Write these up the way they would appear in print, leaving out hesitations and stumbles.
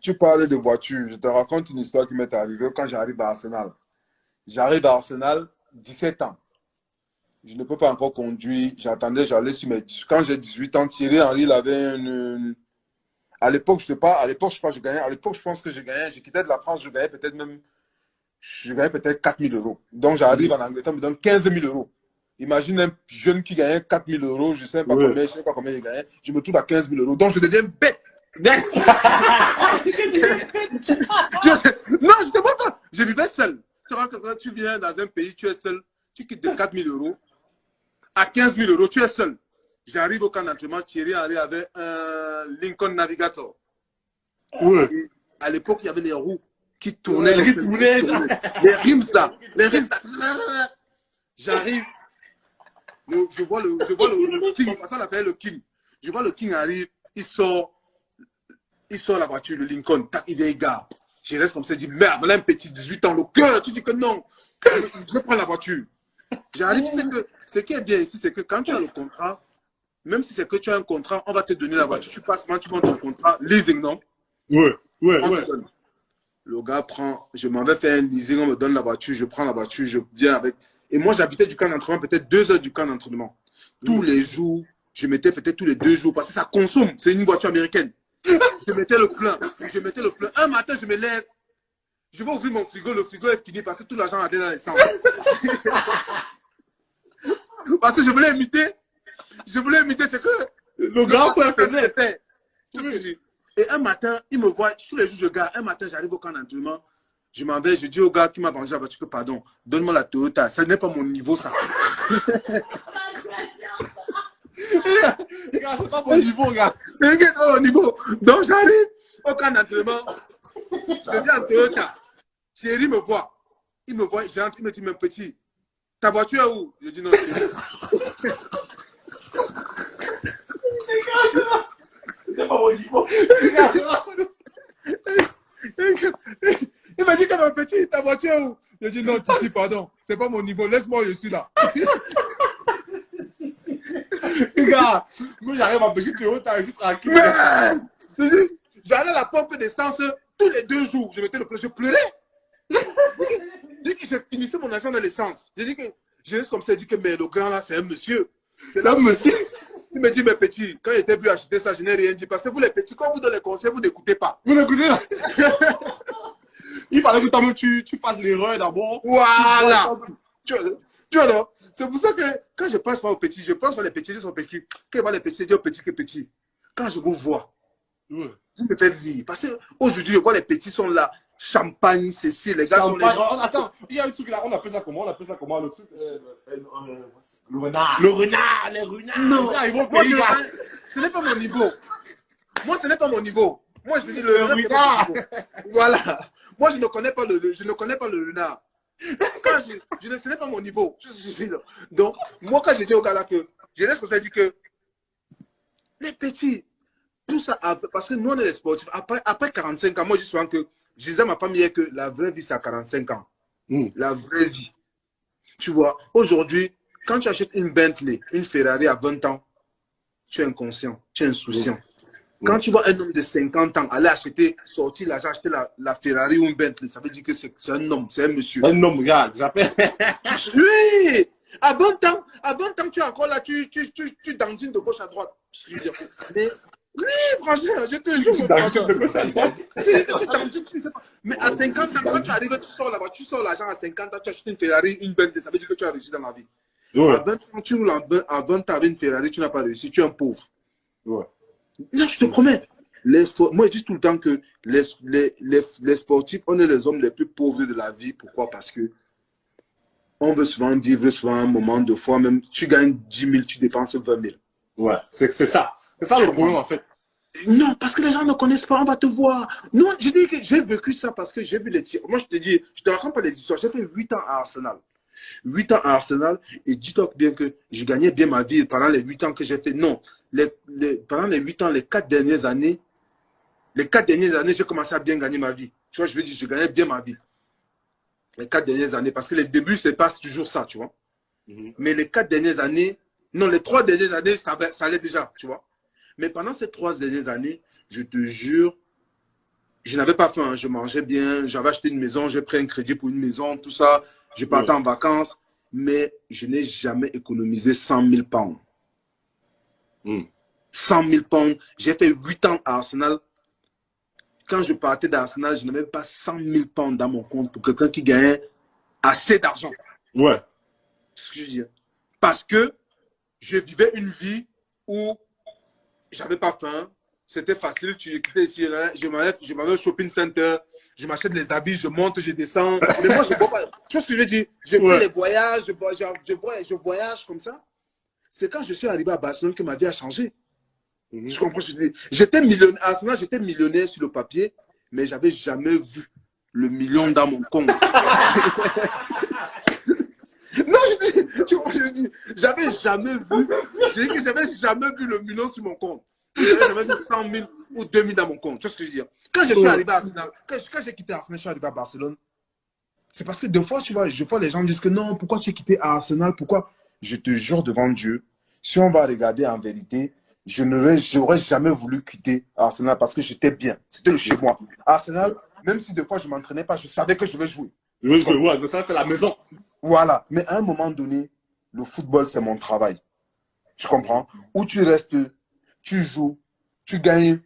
Tu parlais de voiture. Je te raconte une histoire qui m'est arrivée quand j'arrive à Arsenal. J'arrive à Arsenal, 17 ans. Je ne peux pas encore conduire. J'attendais, j'allais sur mes... Quand j'ai 18 ans, Thierry Henry, il avait une... À l'époque, je sais pas, à l'époque, je crois que je gagnais. À l'époque, je pense que je gagnais. Je quittais de la France, je gagnais peut-être même... Je gagnais peut-être 4 000 euros. Donc, j'arrive en Angleterre, on me donne 15 000 euros. Imagine un jeune qui gagnait 4 000 euros, je sais pas Ouais. combien, je sais pas combien je gagnais. Je me trouve à 15 000 euros. Donc, je deviens bête. Non, je te vois pas. Je vivais seul. Tu vois que quand tu viens dans un pays, tu es seul. Tu quittes de 4 000 euros à 15 000 euros, tu es seul. J'arrive au camp d'entraînement, Thierry Henry avait un Lincoln Navigator. Ouais. Et à l'époque, il y avait les roues qui tournaient. Ouais, qui tournaient. Les rims là. Les rims là. J'arrive. Je vois le King. Ça, on l'appelle le King. Je vois le King arrive. Il sort la voiture, le Lincoln. Tac, il vient, il gare. Je reste comme ça, je dis merde, là, un petit 18 ans, le cœur. Tu dis que non. Je prends la voiture. J'arrive, c'est que ce qui est bien ici, c'est que quand tu as le contrat, même si c'est que tu as un contrat, on va te donner la voiture. Tu passes, tu prends ton contrat, leasing, non? Ouais, ouais, On te ouais. donne. Le gars prend, je m'en vais faire un leasing, on me donne la voiture, je prends la voiture, je viens avec. Et moi, j'habitais du camp d'entraînement, peut-être 2 heures du camp d'entraînement. Tous les jours, je mettais peut-être tous les 2 jours, parce que ça consomme. C'est une voiture américaine. Je mettais le plein. Un matin, je me lève. Je vais ouvrir mon frigo. Le frigo est fini parce que tout l'argent a été dans l'essence. Parce que je voulais imiter. C'est que Le grand frère faisait. Et un matin, il me voit. Tous les jours, je garde. Un matin, j'arrive au camp d'entraînement. Je m'en vais. Je dis au gars qui m'a vendu la voiture que pardon, donne-moi la Toyota. Ça n'est pas mon niveau, ça. Regarde, c'est pas mon niveau, regarde. C'est pas mon niveau. Donc, j'arrive au camp d'entraînement. Je dis en Toyota. Thierry me voit. Il me voit, j'entre, il me dit, mon petit, ta voiture est où? Je dis non, Thierry. C'est pas mon niveau. Il m'a dit que mon petit, ta voiture est où? Je dis non, Titi, pardon. C'est pas mon niveau, laisse-moi, je suis là. Regarde, moi j'arrive à petit Toyota ici tranquille. J'allais à la pompe d'essence tous les 2 jours. Je mettais le plein, je pleurais. Dès que je finissais mon argent dans l'essence, j'ai dit que je reste comme ça, il dit que mais le grand là, c'est un monsieur. C'est un monsieur. Il me dit, mes petits, quand il était venu acheter ça, je n'ai rien dit. Parce que vous les petits, quand vous donnez les conseils, vous n'écoutez pas. Vous l'écoutez là? Il fallait que toi-même tu fasses l'erreur d'abord. Voilà. Tu vois là? C'est pour ça que quand je pense aux petits, je pense aux petits, ils sont petits. Quand je vois les petits, je dis aux petits que petits. Quand je vous vois, Ouais. vous me faites rire. Parce qu'aujourd'hui, je vois les petits sont là. Champagne, Cécile, les gars sont les... Attends, il y a un truc là, on appelle ça comment? Le truc le renard. Le renard, les renards. Non, ils vont moi, payer, gars. ce n'est pas mon niveau. Moi, ce n'est pas mon niveau. Moi, je te dis le renard. Voilà. Moi, je ne connais pas le renard. Quand ce n'est pas mon niveau. Donc, moi, quand je dis au gars là que, je laisse comme ça, dit que les petits, tout ça, parce que nous, on est les sportifs. Après 45 ans, moi, je dis souvent que, je disais à ma famille que la vraie vie, c'est à 45 ans. La vraie vie. Tu vois, aujourd'hui, quand tu achètes une Bentley, une Ferrari à 20 ans, tu es inconscient, tu es insouciant. Quand tu vois un homme de 50 ans aller acheter, sortir l'argent, acheter la Ferrari ou une Bentley, ça veut dire que c'est un homme, c'est un monsieur. Un homme, regarde, j'appelle. Oui! À 20 ans, tu es encore là, tu dandines de gauche à droite. Mais, oui, franchement, je te jure. Tu dandines de gauche à droite. Mais à 50 ans, quand tu arrives, tu sors là-bas, tu sors l'argent à 50 ans, tu achètes une Ferrari, une Bentley, ça veut dire que tu as réussi dans la vie. Ouais. À 20 ans, tu roules à 20 ans avec une Ferrari, tu n'as pas réussi, tu es un pauvre. Ouais. Là, je te promets. Moi, je dis tout le temps que les sportifs, on est les hommes les plus pauvres de la vie. Pourquoi? Parce que on veut souvent vivre souvent un moment de fois, même tu gagnes 10 000, tu dépenses 20 000. Ouais, c'est ça. C'est ça le problème, en fait. Non, parce que les gens ne connaissent pas, on va te voir. Non, je dis que j'ai vécu ça parce que j'ai vu les tirs. Moi, je te dis, je te raconte pas les histoires. J'ai fait 8 ans à Arsenal. 8 ans à Arsenal, et dis-toi bien que je gagnais bien ma vie pendant les 8 ans que j'ai fait. Non, pendant les 8 ans, les 4 dernières années, j'ai commencé à bien gagner ma vie. Tu vois, je veux dire, je gagnais bien ma vie. Les 4 dernières années, parce que les débuts, c'est pas toujours ça, tu vois. Mais les 4 dernières années, non, les 3 dernières années, ça allait déjà, tu vois. Mais pendant ces 3 dernières années, je te jure, Je n'avais pas faim, hein. Je mangeais bien, j'avais acheté une maison, j'ai pris un crédit pour une maison, tout ça. Je partais en vacances, mais je n'ai jamais économisé 100 000 pounds. 100 000 pounds. J'ai fait 8 ans à Arsenal. Quand je partais d'Arsenal, je n'avais pas 100 000 pounds dans mon compte pour quelqu'un qui gagnait assez d'argent. Ouais. C'est ce que je veux dire. Parce que je vivais une vie où j'avais pas faim. C'était facile. Tu quittais ici, je m'avais au shopping center, je m'achète les habits, je monte, je descends. Mais moi, je ne vois pas. Tu vois ce que je veux dire? Je fais les voyages, je voyage comme ça. C'est quand je suis arrivé à Barcelone que ma vie a changé. Je comprends ce que je dis. J'étais millionnaire. À ce moment, j'étais millionnaire sur le papier, mais je n'avais jamais vu le million dans mon compte. Non, je dis, j'avais jamais vu. Je dis que j'avais jamais vu le million sur mon compte. J'avais jamais vu 100 000 ou 2 000 dans mon compte. Tu vois ce que je veux dire? Quand je suis arrivé à Arsenal, quand j'ai quitté Arsenal, je suis arrivé à Barcelone. C'est parce que des fois, tu vois, je vois les gens disent que non, pourquoi tu as quitté Arsenal? Pourquoi? Je te jure devant Dieu, si on va regarder en vérité, je n'aurais jamais voulu quitter Arsenal parce que j'étais bien. C'était le chez moi. Arsenal, même si des fois je ne m'entraînais pas, je savais que je vais jouer. Je vais jouer, ouais, ça c'est la maison. Voilà. Mais à un moment donné, le football, c'est mon travail. Tu comprends? Où tu restes, tu joues, tu gagnes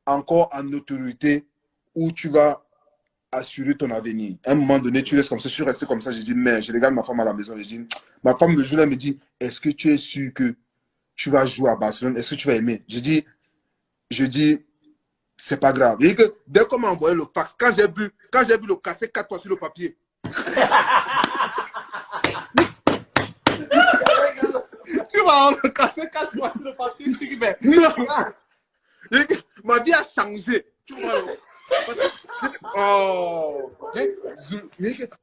encore en autorité, où tu vas assurer ton avenir. À un moment donné, tu restes comme ça. Je suis resté comme ça. J'ai dit, mais je regarde ma femme à la maison. J'ai dit, ma femme me joue là, elle me dit, est-ce que tu es sûr que tu vas jouer à Barcelone? Est-ce que tu vas aimer? Je dis, c'est pas grave. Et que dès qu'on m'a envoyé le fax, quand j'ai vu le casser 4 fois sur le papier, tu vas le casser 4 fois sur le papier. Je dis, mais non, ma vie a changé. Tu vois, oh,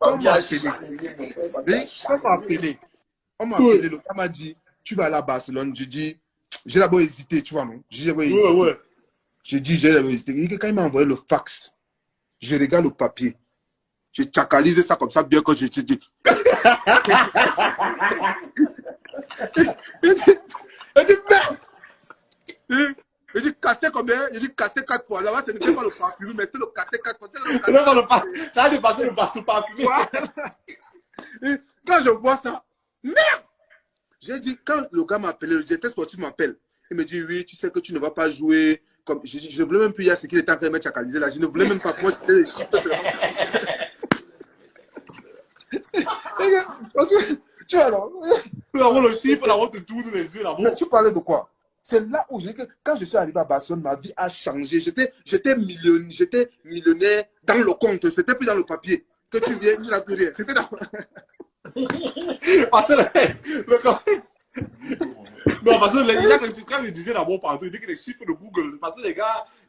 on m'a appelé. On m'a appelé, le gars m'a dit, tu vas aller à Barcelone. Je dis, j'ai d'abord hésité, tu vois, non? J'ai d'abord hésité. ouais. J'ai dit, j'ai d'abord hésité. Et quand il m'a envoyé le fax, je regarde le papier. J'ai tchakalisé ça comme ça, bien que je te dis. Il dit, merde! Il dit, casser combien? Il dit, casser 4 fois. Là-bas, ce n'était pas le parfumé, mais c'était le casser 4 fois. Ça a dépassé le parfumé. Et quand je vois ça, merde! J'ai dit, quand le gars m'a appelé, le directeur sportif m'appelle, il me dit, oui, tu sais que tu ne vas pas jouer. Comme, je ne voulais même plus dire ce qu'il était en train de me chacaliser là. Je ne voulais même pas. Moi, j'étais les chiffres. Tu vois, alors. Le chiffre, la route de tout, les yeux, là. Tu parlais de quoi? C'est là où quand je suis arrivé à Barcelone, ma vie a changé. J'étais millionnaire dans le compte. C'était plus dans le papier. Que tu viens, tu n'as plus rien. C'était dans. Parce que non, parce que quand je disais d'abord partout, il dit que les chiffres de Google, parce que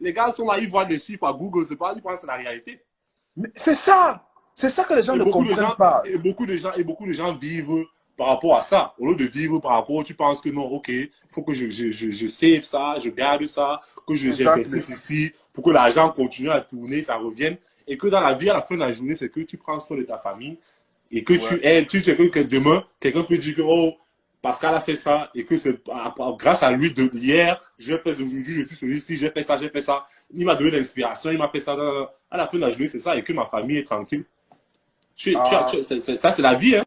les gars sont là, ils voient des chiffres à Google, c'est pas, ils pensent que c'est la réalité. C'est ça que les gens ne comprennent pas. Et beaucoup de gens vivent par rapport à ça. Au lieu de vivre par rapport, tu penses que non, ok, il faut que je save ça, je garde ça, que j'investisse ici, pour que l'argent continue à tourner, ça revienne. Et que dans la vie, à la fin de la journée, c'est que tu prends soin de ta famille et que tu sais que demain, quelqu'un peut dire que, oh, Pascal a fait ça et que c'est grâce à lui de hier, je vais faire aujourd'hui, je suis celui-ci, j'ai fait ça. Il m'a donné l'inspiration, il m'a fait ça. À la fin de la journée, c'est ça, et que ma famille est tranquille. Ça, c'est la vie, hein.